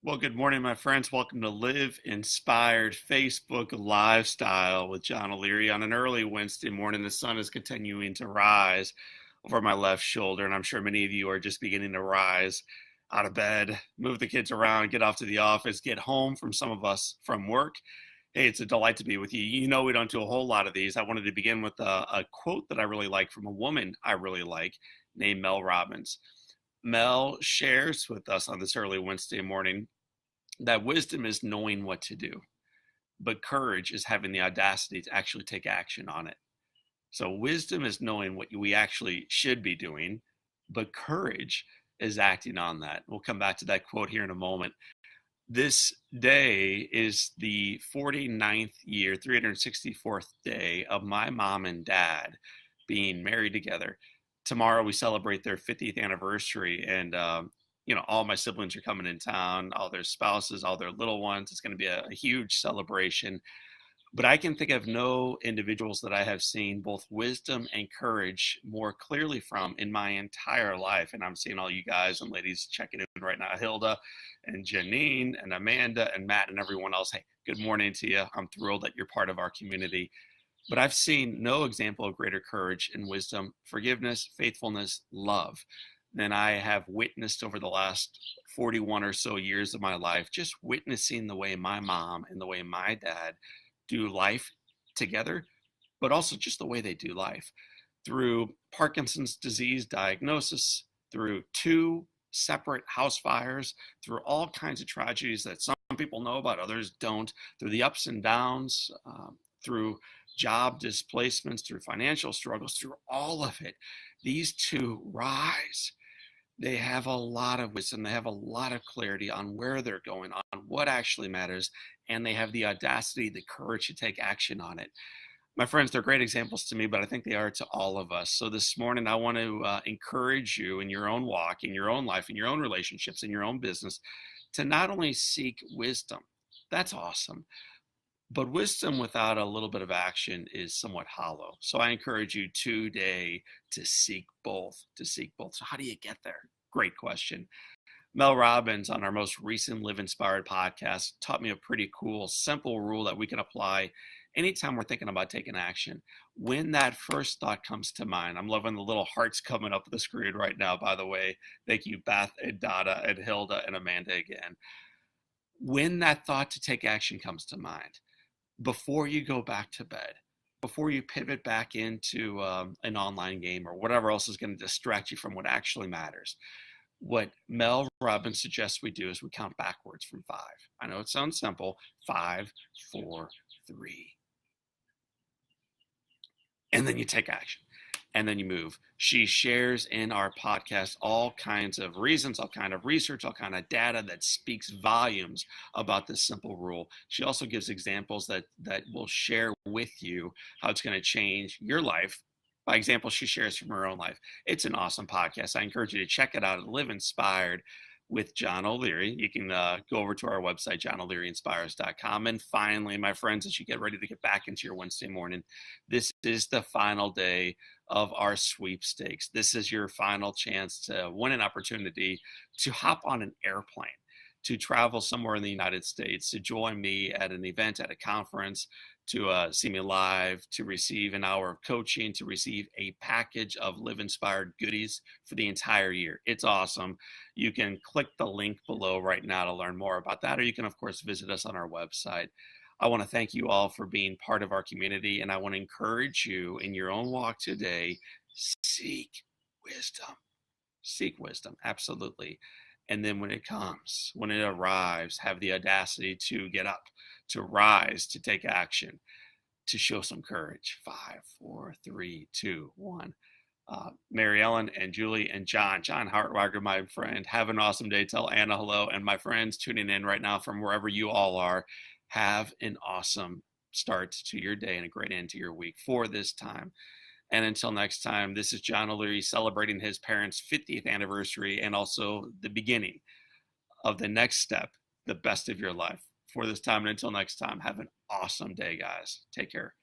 Well, good morning, my friends. Welcome to Live Inspired Facebook Lifestyle with John O'Leary on an early Wednesday morning. The sun is continuing to rise over my left shoulder, and I'm sure many of you are just beginning to rise out of bed, move the kids around, get off to the office, get home from some of us from work. Hey, it's a delight to be with you. You know, we don't do a whole lot of these. I wanted to begin with a quote that I really like from a woman I really like named Mel Robbins. Mel shares with us on this early Wednesday morning that wisdom is knowing what to do, but courage is having the audacity to actually take action on it. So, wisdom is knowing what we actually should be doing, but courage is acting on that. We'll come back to that quote here in a moment. This day is the 49th year, 364th day of my mom and dad being married together. Tomorrow we celebrate their 50th anniversary, and all my siblings are coming in town, all their spouses, all their little ones. It's going to be a huge celebration. But I can think of no individuals that I have seen both wisdom and courage more clearly from in my entire life. And I'm seeing all you guys and ladies checking in right now, Hilda and Janine and Amanda and Matt and everyone else. Hey, good morning to you. I'm thrilled that you're part of our community. But I've seen no example of greater courage and wisdom, forgiveness, faithfulness, love than I have witnessed over the last 41 or so years of my life, just witnessing the way my mom and the way my dad do life together, but also just the way they do life through Parkinson's disease diagnosis, through two separate house fires, through all kinds of tragedies that some people know about, others don't, through the ups and downs, through job displacements, through financial struggles, through all of it. These two rise. They have a lot of wisdom. They have a lot of clarity on where they're going, on what actually matters, and they have the audacity, the courage to take action on it. My friends, they're great examples to me, but I think they are to all of us. So this morning, I want to encourage you in your own walk, in your own life, in your own relationships, in your own business, to not only seek wisdom. That's awesome. But wisdom without a little bit of action is somewhat hollow. So I encourage you today to seek both, So how do you get there? Great question. Mel Robbins on our most recent Live Inspired podcast taught me a pretty cool, simple rule that we can apply anytime we're thinking about taking action. When that first thought comes to mind, I'm loving the little hearts coming up the screen right now, by the way. Thank you, Beth and Dada and Hilda and Amanda again. When that thought to take action comes to mind, before you go back to bed, before you pivot back into an online game or whatever else is going to distract you from what actually matters, what Mel Robbins suggests we do is we count backwards from 5. I know it sounds simple. 5, 4, 3. And then you take action. And then you move. She shares in our podcast all kinds of reasons, all kind of research, all kind of data that speaks volumes about this simple rule. She also gives examples that will share with you how it's going to change your life. By example, she shares from her own life. It's an awesome podcast. I encourage you to check it out at Live Inspired with John O'Leary. You can go over to our website, johnolearyinspires.com. And finally, my friends, as you get ready to get back into your Wednesday morning, this is the final day of our sweepstakes. This is your final chance to win an opportunity to hop on an airplane, to travel somewhere in the United States, to join me at an event, at a conference, to see me live, to receive an hour of coaching, to receive a package of Live Inspired goodies for the entire year. It's awesome. You can click the link below right now to learn more about that, or you can, of course, visit us on our website. I want to thank you all for being part of our community, and I want to encourage you in your own walk today, seek wisdom. Seek wisdom, absolutely. And then when it comes, when it arrives, have the audacity to get up, to rise, to take action, to show some courage. 5, 4, 3, 2, 1. Mary Ellen and Julie and John Hartweiger, my friend, have an awesome day. Tell Anna hello. And my friends tuning in right now from wherever you all are, have an awesome start to your day and a great end to your week for this time. And until next time, this is John O'Leary celebrating his parents' 50th anniversary and also the beginning of the next step, the best of your life. For this time and until next time, have an awesome day, guys. Take care.